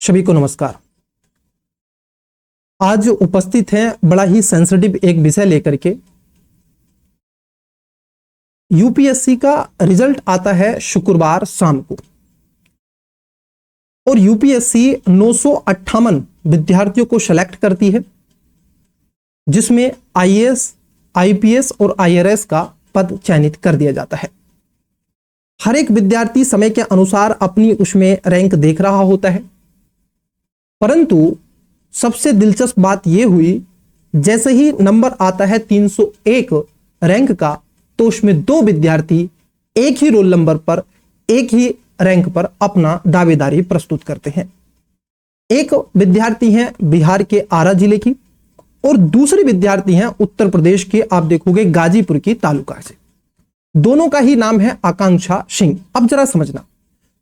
सभी को नमस्कार। आज उपस्थित हैं बड़ा ही सेंसिटिव एक विषय लेकर के। यूपीएससी का रिजल्ट आता है शुक्रवार शाम को और यूपीएससी 958 विद्यार्थियों को सेलेक्ट करती है, जिसमें आईएएस, आईपीएस और आईआरएस का पद चयनित कर दिया जाता है। हर एक विद्यार्थी समय के अनुसार अपनी उसमें रैंक देख रहा होता है, परंतु सबसे दिलचस्प बात यह हुई, जैसे ही नंबर आता है 301 रैंक का, तो उसमें दो विद्यार्थी एक ही रोल नंबर पर, एक ही रैंक पर अपना दावेदारी प्रस्तुत करते हैं। एक विद्यार्थी हैं बिहार के आरा जिले की और दूसरी विद्यार्थी हैं उत्तर प्रदेश के, आप देखोगे गाजीपुर की तालुका से। दोनों का ही नाम है आकांक्षा सिंह। अब जरा समझना,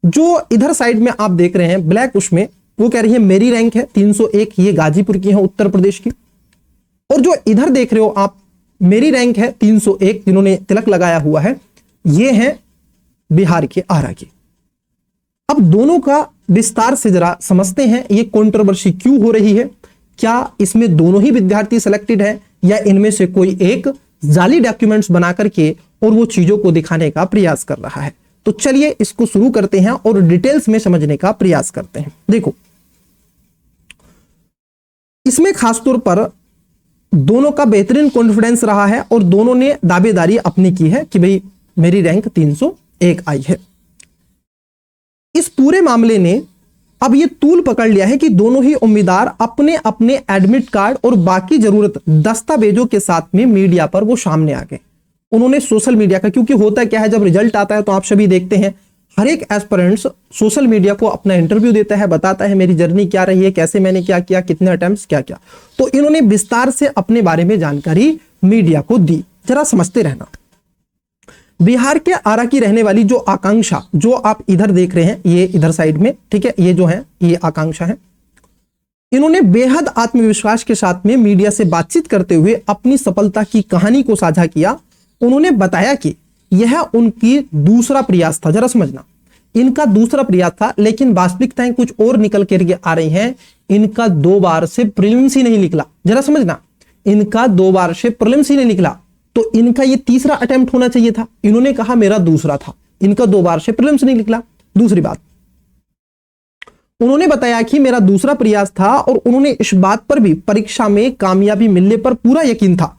जो इधर साइड में आप देख रहे हैं ब्लैक, उसमें वो कह रही है मेरी रैंक है 301, ये गाजीपुर की है, उत्तर प्रदेश की। और जो इधर देख रहे हो आप, मेरी रैंक है 301, जिन्होंने तिलक लगाया हुआ है, ये है बिहार के आरा की। अब दोनों का विस्तार से जरा समझते हैं, ये कंट्रोवर्सी क्यों हो रही है। क्या इसमें दोनों ही विद्यार्थी सिलेक्टेड है या इनमें से कोई एक जाली डॉक्यूमेंट्स बना करके और वो चीजों को दिखाने का प्रयास कर रहा है। तो चलिए इसको शुरू करते हैं और डिटेल्स में समझने का प्रयास करते हैं। देखो, इसमें खासतौर पर दोनों का बेहतरीन कॉन्फिडेंस रहा है और दोनों ने दावेदारी अपनी की है कि भाई मेरी रैंक 301 आई है। इस पूरे मामले ने अब ये तूल पकड़ लिया है कि दोनों ही उम्मीदवार अपने अपने एडमिट कार्ड और बाकी जरूरत दस्तावेजों के साथ में मीडिया पर वो सामने आ गए। उन्होंने सोशल मीडिया का, क्योंकि होता क्या है, जब रिजल्ट आता है तो आप सभी देखते हैं हर एक एस्पिरेंट्स सोशल मीडिया को अपना इंटरव्यू देता है, बताता है मेरी जर्नी क्या रही है, कैसे मैंने क्या किया, कितने अटेम्प्ट्स क्या किया। तो इन्होंने विस्तार से अपने बारे में जानकारी मीडिया को दी। जरा समझते रहना। बिहार के आरा की रहने वाली जो आकांक्षा, जो आप इधर देख रहे हैं, ये इधर साइड में, ठीक है, ये जो है ये आकांक्षा है। इन्होंने बेहद आत्मविश्वास के साथ में मीडिया से बातचीत करते हुए अपनी सफलता की कहानी को साझा किया। उन्होंने बताया कि यह उनकी दूसरा प्रयास था। जरा समझना, इनका दूसरा प्रयास था, लेकिन वास्तविकताएं कुछ और निकल करके आ रही हैं। इनका 2 बार से प्रीलिम्स ही नहीं निकला। जरा समझना, इनका 2 बार से प्रीलिम्स ही नहीं निकला, तो इनका ये तीसरा अटेम्प्ट होना चाहिए था। इन्होंने कहा मेरा दूसरा था, इनका 2 बार से प्रीलिम्स नहीं निकला। दूसरी बात, उन्होंने बताया कि मेरा दूसरा प्रयास था और उन्होंने इस बात पर भी परीक्षा में कामयाबी मिलने पर पूरा यकीन था।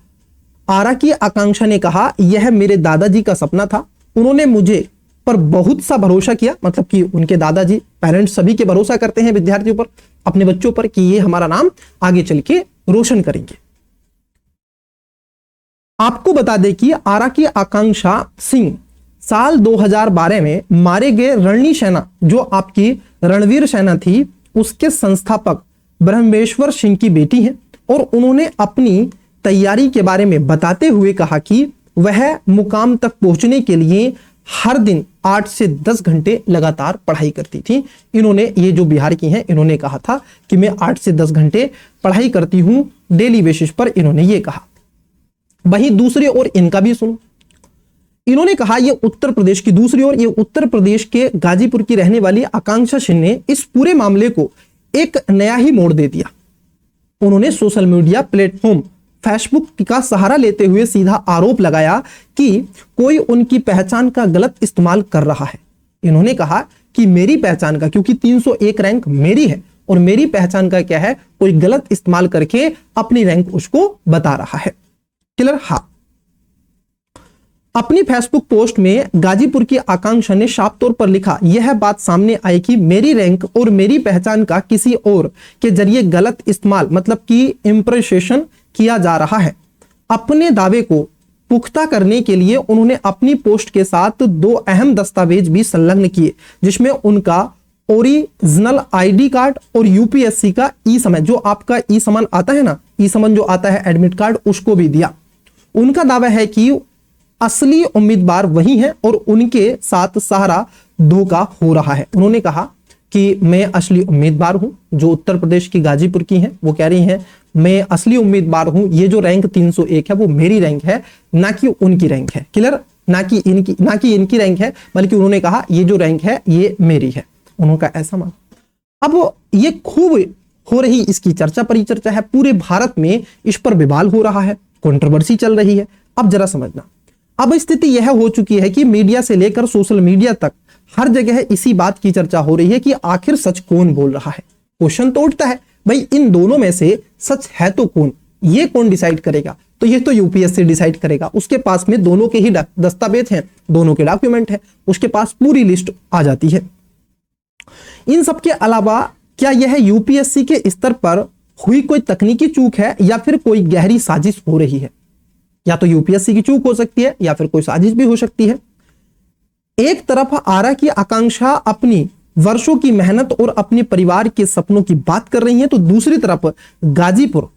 आरा की आकांक्षा ने कहा यह मेरे दादाजी का सपना था। उन्होंने मुझे पर बहुत सा भरोसा किया, मतलब कि उनके दादाजी, पेरेंट्स सभी के भरोसा करते हैं विद्यार्थियों पर, अपने बच्चों पर, कि ये हमारा नाम आगे चल के रोशन करेंगे। आपको बता दें कि आरा की आकांक्षा सिंह साल 2012 में मारे गए रणनी सेना, जो आपकी रणवीर सेना थी, उसके संस्थापक ब्रह्मेश्वर सिंह की बेटी है। और उन्होंने अपनी तैयारी के बारे में बताते हुए कहा कि वह मुकाम तक पहुंचने के लिए हर दिन 8 से 10 घंटे लगातार पढ़ाई करती थी। इन्होंने, ये जो बिहार की हैं, इन्होंने कहा था कि मैं 8 से 10 घंटे पढ़ाई करती हूं डेली बेसिस पर, इन्होंने ये कहा। वहीं दूसरी ओर इनका भी सुनो, इन्होंने कहा ये उत्तर प्रदेश की, दूसरी ओर ये उत्तर प्रदेश के गाजीपुर की रहने वाली आकांक्षा सिंह ने इस पूरे मामले को एक नया ही मोड़ दे दिया। उन्होंने सोशल मीडिया प्लेटफॉर्म फेसबुक का सहारा लेते हुए सीधा आरोप लगाया कि कोई उनकी पहचान का गलत इस्तेमाल कर रहा है। इन्होंने कहा कि मेरी पहचान का, क्योंकि 301 रैंक मेरी है और मेरी पहचान का क्या है, कोई गलत इस्तेमाल करके अपनी रैंक उसको बता रहा है। क्लियर? हाँ। अपनी फेसबुक पोस्ट में गाजीपुर की आकांक्षा ने साफ तौर पर लिखा, यह बात सामने आई कि मेरी रैंक और मेरी पहचान का किसी और के जरिए गलत इस्तेमाल, मतलब कि इंप्रेशन किया जा रहा है। अपने दावे को पुख्ता करने के लिए उन्होंने अपनी पोस्ट के साथ 2 अहम दस्तावेज भी संलग्न किए, जिसमें उनका ओरिजिनल आईडी कार्ड और यूपीएससी का ई समन, जो आपका ई समन आता है ना, ई समन जो आता है एडमिट कार्ड, उसको भी दिया। उनका दावा है कि असली उम्मीदवार वही हैं और उनके साथ सहारा धोखा हो रहा है। उन्होंने कहा कि मैं असली उम्मीदवार हूं, जो उत्तर प्रदेश की गाजीपुर की हैं, वो कह रही हैं मैं असली उम्मीदवार हूं, ये जो रैंक 301 है वो मेरी रैंक है, ना कि उनकी रैंक है। क्लियर? ना कि इनकी रैंक है, बल्कि उन्होंने कहा ये जो रैंक है ये मेरी है। उन्होंने ऐसा माना। अब ये खूब हो रही इसकी चर्चा परिचर्चा है, पूरे भारत में इस पर विवाद हो रहा है, कंट्रोवर्सी चल रही है। अब जरा समझना, अब स्थिति यह हो चुकी है कि मीडिया से लेकर सोशल मीडिया तक हर जगह इसी बात की चर्चा हो रही है कि आखिर सच कौन बोल रहा है। क्वेश्चन तो उठता है, भाई इन दोनों में से सच है तो कौन, ये कौन डिसाइड करेगा? तो ये तो यूपीएससी डिसाइड करेगा। उसके पास में दोनों के ही दस्तावेज हैं, दोनों के डॉक्यूमेंट हैं, उसके पास पूरी लिस्ट आ जाती है। इन सब के अलावा क्या यह यूपीएससी के स्तर पर हुई कोई तकनीकी चूक है या फिर कोई गहरी साजिश हो रही है? या तो यूपीएससी की चूक हो सकती है या फिर कोई साजिश भी हो सकती है। एक तरफ आरा की आकांक्षा अपनी वर्षों की मेहनत और अपने परिवार के सपनों की बात कर रही है, तो दूसरी तरफ गाजीपुर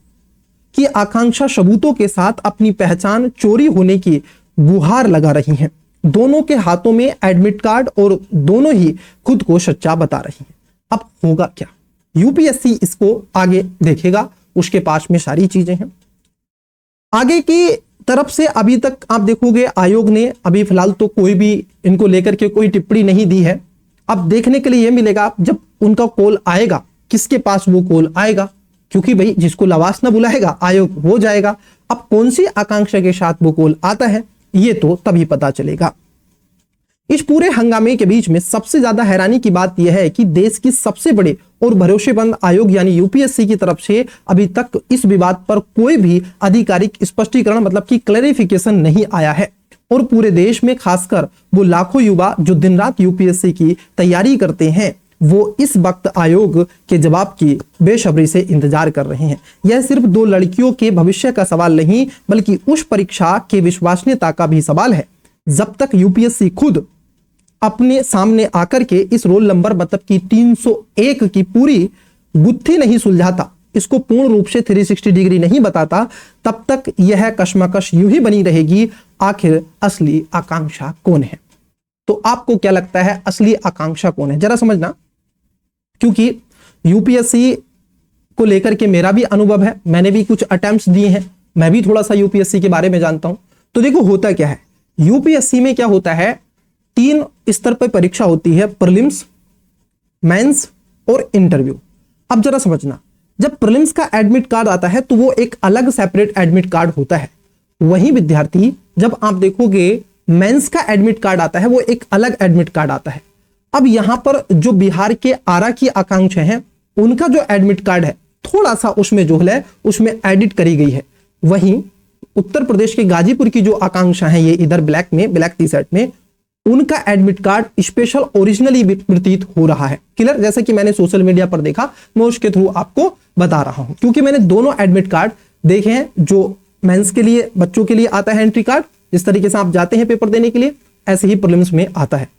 की आकांक्षा सबूतों के साथ अपनी पहचान चोरी होने की गुहार लगा रही हैं। दोनों के हाथों में एडमिट कार्ड और दोनों ही खुद को सच्चा बता रही हैं। अब होगा क्या? यूपीएससी इसको आगे देखेगा, उसके पास में सारी चीजें हैं। आगे की तरफ से अभी तक आप देखोगे आयोग ने अभी फिलहाल तो कोई भी इनको लेकर के कोई टिप्पणी नहीं दी है। अब देखने के लिए यह मिलेगा जब उनका कॉल आएगा, किसके पास वो कॉल आएगा, क्योंकि भाई जिसको लवास ना बुलाएगा आयोग हो जाएगा। अब कौन सी आकांक्षा के साथ वो कॉल आता है ये तो तभी पता चलेगा। इस पूरे हंगामे के बीच में सबसे ज्यादा हैरानी की बात यह है कि देश की सबसे बड़े और भरोसेमंद आयोग यानी यूपीएससी की तरफ से अभी तक इस विवाद पर कोई भी आधिकारिक स्पष्टीकरण मतलब कि क्लैरिफिकेशन नहीं आया है। और पूरे देश में खासकर वो लाखों युवा जो दिन रात यूपीएससी की तैयारी करते हैं, वो इस वक्त आयोग के जवाब की बेसब्री से इंतजार कर रहे हैं। यह सिर्फ दो लड़कियों के भविष्य का सवाल नहीं बल्कि उस परीक्षा के विश्वसनीयता का भी सवाल है। जब तक यूपीएससी खुद अपने सामने आकर के इस रोल नंबर मतलब कि 301 की पूरी गुत्थी नहीं सुलझाता, इसको पूर्ण रूप से 360 डिग्री नहीं बताता, तब तक यह कश्मकश यूं ही बनी रहेगी। आखिर असली आकांक्षा कौन है? तो आपको क्या लगता है असली आकांक्षा कौन है? जरा समझना, क्योंकि यूपीएससी को लेकर के मेरा भी अनुभव है, मैंने भी कुछ अटेम्प्ट्स दिए हैं, मैं भी थोड़ा सा यूपीएससी के बारे में जानता हूं। तो देखो होता क्या है, यूपीएससी में क्या होता है, 3 स्तर पर परीक्षा होती है, प्रीलिम्स, मेंस और इंटरव्यू। अब जरा समझना, जब प्रीलिम्स का एडमिट कार्ड आता है तो वो एक अलग सेपरेट एडमिट कार्ड होता है। वहीं विद्यार्थी जब आप देखोगे मेंस का एडमिट कार्ड आता है वो एक अलग एडमिट कार्ड आता है। अब यहां पर जो बिहार के आरा की आकांक्षा हैं उनका जो एडमिट कार्ड है थोड़ा सा उसमें जो है उसमें एडिट करी गई है। वहीं उत्तर प्रदेश के गाजीपुर की जो आकांक्षा है ये इधर ब्लैक टी शर्ट में, उनका एडमिट कार्ड स्पेशल ओरिजिनली प्रतीत हो रहा है। क्लियर? जैसा कि मैंने सोशल मीडिया पर देखा, मैं उसके थ्रू आपको बता रहा हूं, क्योंकि मैंने दोनों एडमिट कार्ड देखे हैं। जो मेंस के लिए बच्चों के लिए आता है एंट्री कार्ड, जिस तरीके से आप जाते हैं पेपर देने के लिए, ऐसे ही प्रीलिम्स में आता है।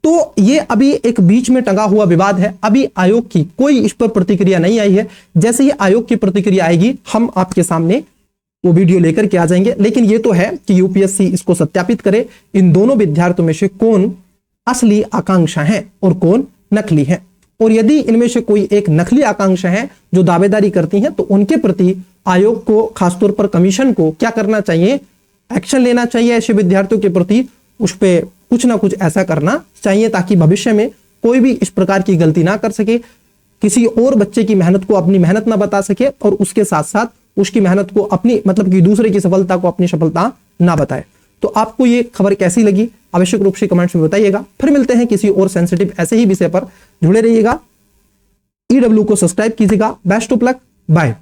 तो ये अभी एक बीच में टंगा हुआ विवाद है। अभी आयोग की कोई इस पर प्रतिक्रिया नहीं आई है। जैसे ही आयोग की प्रतिक्रिया आएगी हम आपके सामने वो वीडियो लेकर के आ जाएंगे। लेकिन ये तो है कि यूपीएससी इसको सत्यापित करे, इन दोनों विद्यार्थियों में से कौन असली आकांक्षा है और कौन नकली है। और यदि इनमें से कोई एक नकली आकांक्षा है जो दावेदारी करती हैं, तो उनके प्रति आयोग को, खासतौर पर कमीशन को क्या करना चाहिए, एक्शन लेना चाहिए ऐसे विद्यार्थियों के प्रति, उस पर कुछ ना कुछ ऐसा करना चाहिए ताकि भविष्य में कोई भी इस प्रकार की गलती ना कर सके, किसी और बच्चे की मेहनत को अपनी मेहनत ना बता सके और उसके साथ साथ उसकी मेहनत को अपनी मतलब कि दूसरे की सफलता को अपनी सफलता ना बताए। तो आपको ये खबर कैसी लगी आवश्यक रूप से कमेंट्स में बताइएगा। फिर मिलते हैं किसी और सेंसिटिव ऐसे ही विषय पर, जुड़े रहिएगा। EW को सब्सक्राइब कीजिएगा। Best of luck, bye.